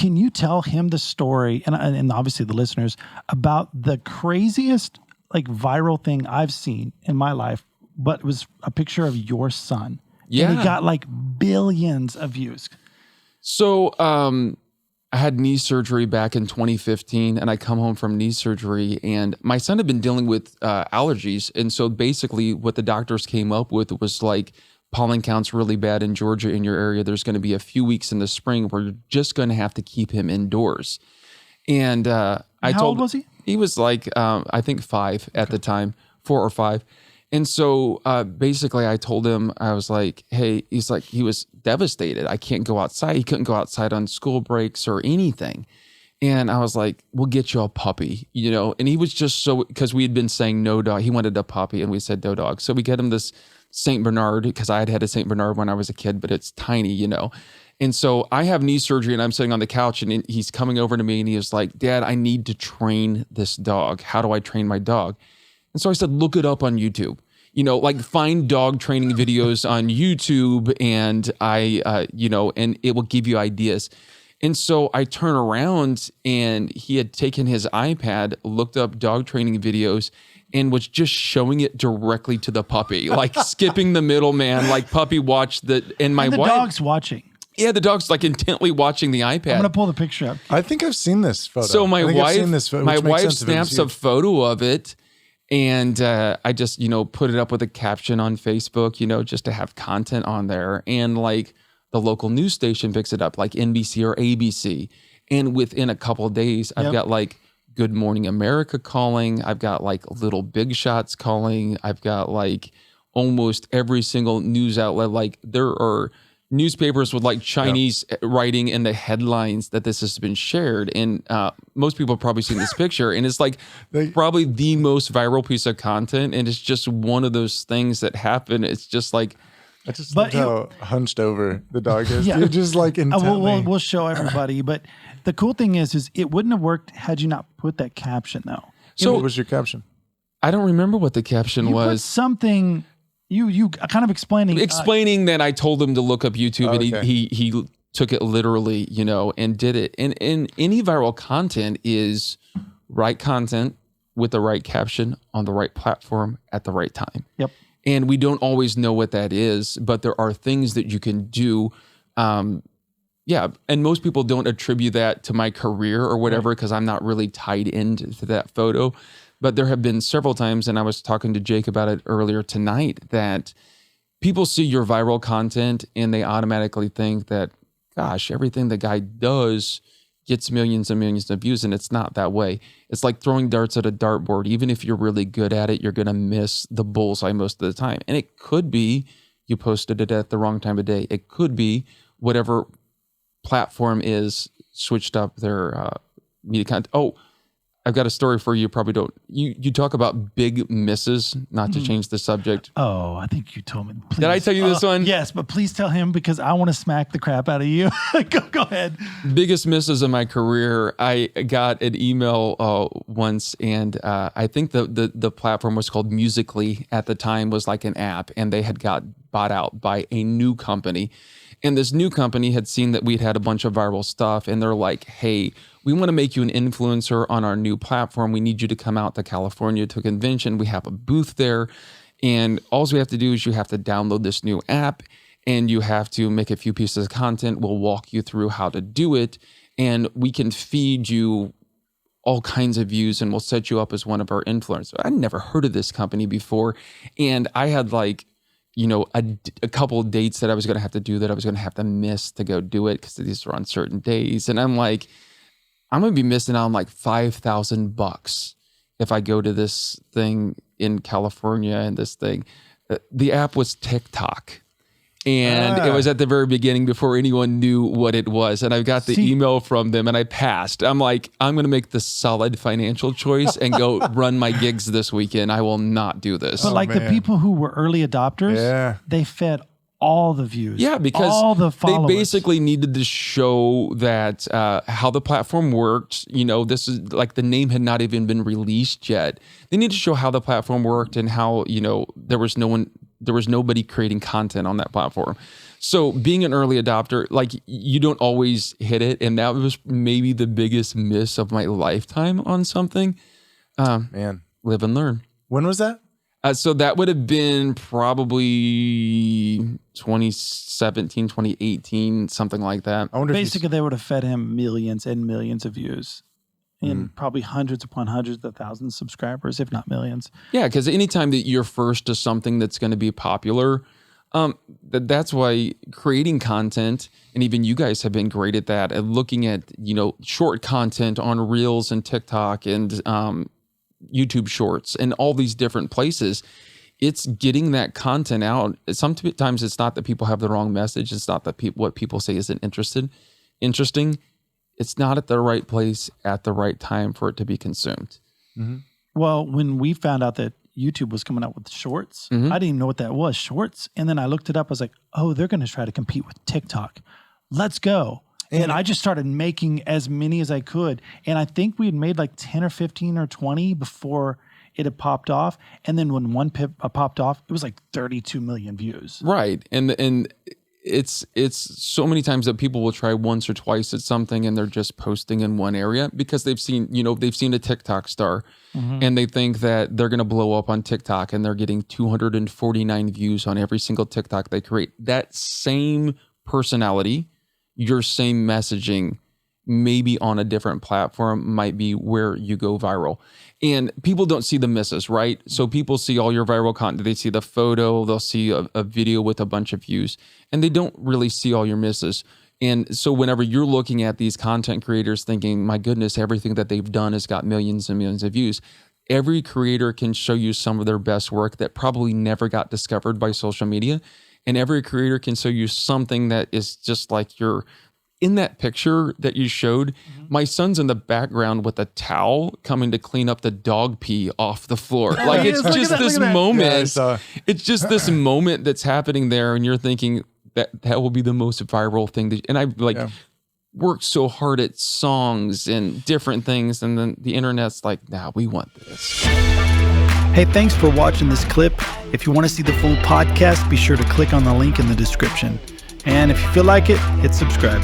can you tell him the story, and obviously the listeners, about the craziest like viral thing I've seen in my life, but it was a picture of your son. Yeah. And it got like billions of views. So I had knee surgery back in 2015, and I come home from knee surgery, and my son had been dealing with allergies. And so basically what the doctors came up with was like, pollen count's really bad in Georgia in your area. There's going to be a few weeks in the spring where you're just going to have to keep him indoors. And How old was he? He was like, I think 5 at the time, 4 or 5. And so basically I told him, I was like, hey, he's like, he was devastated. I can't go outside. He couldn't go outside on school breaks or anything. And I was like, we'll get you a puppy, you know? And he was just so, because we had been saying no dog. He wanted a puppy and we said no dog. So we get him this St. Bernard, because I had a St. Bernard when I was a kid, but it's tiny, you know? And so I have knee surgery and I'm sitting on the couch and he's coming over to me and he was like, Dad, I need to train this dog. How do I train my dog? And so I said, look it up on YouTube. You know, like find dog training videos on YouTube and and it will give you ideas. And so I turn around and he had taken his iPad, looked up dog training videos and was just showing it directly to the puppy, like skipping the middleman, like puppy watched the wife, dog's watching. Yeah, the dog's like intently watching the iPad. I'm gonna pull the picture up. I think I've seen this photo. So my wife snaps a photo of it, and I just put it up with a caption on Facebook, just to have content on there, and like the local news station picks it up, like NBC or ABC, and within a couple of days, I've got like Good Morning America calling, I've got like Little Big Shots calling, I've got like almost every single news outlet, like there are newspapers with like Chinese writing in the headlines that this has been shared. And most people have probably seen this picture and it's like probably the most viral piece of content. And it's just one of those things that happen. It's just like, I just loved how hunched over the dog is. Yeah. You're just like intently. We'll show everybody. But the cool thing is it wouldn't have worked had you not put that caption though. So what was your caption? I don't remember what the caption was. Put something... You kind of explaining that I told him to look up YouTube and he took it literally, and did it. And any viral content is right content with the right caption on the right platform at the right time. Yep. And we don't always know what that is, but there are things that you can do. And most people don't attribute that to my career or whatever because I'm not really tied into that photo. But there have been several times, and I was talking to Jake about it earlier tonight, that people see your viral content and they automatically think that, gosh, everything the guy does gets millions and millions of views, and it's not that way. It's like throwing darts at a dartboard. Even if you're really good at it, you're going to miss the bullseye most of the time. And it could be you posted it at the wrong time of day. It could be whatever platform is switched up their media content. Oh, I've got a story for you. You probably don't. You talk about big misses, not to change the subject. Oh, I think you told me. Please. Did I tell you this one? Yes, but please tell him because I want to smack the crap out of you. Go ahead. Biggest misses in my career. I got an email once, and I think the platform was called Musical.ly at the time, was like an app, and they had got bought out by a new company. And this new company had seen that we'd had a bunch of viral stuff, and they're like, hey, we want to make you an influencer on our new platform. We need you to come out to California to a convention. We have a booth there. And all we have to do is you have to download this new app and you have to make a few pieces of content. We'll walk you through how to do it. And we can feed you all kinds of views and we'll set you up as one of our influencers. I'd never heard of this company before. And I had like, a couple of dates that I was going to have to do that I was going to have to miss to go do it because these were on certain days. And I'm like, I'm going to be missing out on like $5,000 if I go to this thing in California and this thing. The app was TikTok. And it was at the very beginning before anyone knew what it was. And I got the email from them and I passed. I'm like, I'm going to make the solid financial choice and go run my gigs this weekend. I will not do this. But the people who were early adopters, they fed all the views. Yeah, because all the followers. They basically needed to show that how the platform worked. This is like the name had not even been released yet. They need to show how the platform worked and how, there was nobody creating content on that platform. So being an early adopter, like you don't always hit it. And that was maybe the biggest miss of my lifetime on something. Man. Live and learn. When was that? So that would have been probably 2017, 2018, something like that. I wonder Basically, they would have fed him millions and millions of views and probably hundreds upon hundreds of thousands of subscribers, if not millions. Yeah, because anytime that you're first to something that's going to be popular, that's why creating content, and even you guys have been great at that, at looking at, short content on Reels and TikTok and YouTube Shorts and all these different places. It's getting that content out. Sometimes it's not that people have the wrong message. It's not that what people say isn't interesting. It's not at the right place at the right time for it to be consumed. Mm-hmm. Well, when we found out that YouTube was coming out with shorts, I didn't even know what that was, shorts. And then I looked it up. I was like, oh, they're going to try to compete with TikTok. Let's go. And I just started making as many as I could. And I think we had made like 10 or 15 or 20 before it had popped off. And then when one popped off, it was like 32 million views. Right. And it's so many times that people will try once or twice at something and they're just posting in one area because they've seen a TikTok star and they think that they're going to blow up on TikTok and they're getting 249 views on every single TikTok they create. That same personality, your same messaging, maybe on a different platform might be where you go viral. And people don't see the misses, right? So people see all your viral content. They see the photo, they'll see a video with a bunch of views, and they don't really see all your misses. And so whenever you're looking at these content creators thinking, my goodness, everything that they've done has got millions and millions of views, every creator can show you some of their best work that probably never got discovered by social media. And every creator can show you something that is just like you're in that picture that you showed. My son's in the background with a towel coming to clean up the dog pee off the floor. Like it's just this moment. Yeah, it's just this moment that's happening there. And you're thinking that will be the most viral thing. And I worked so hard at songs and different things. And then the internet's like, nah, we want this. Hey, thanks for watching this clip. If you want to see the full podcast, be sure to click on the link in the description. And if you feel like it, hit subscribe.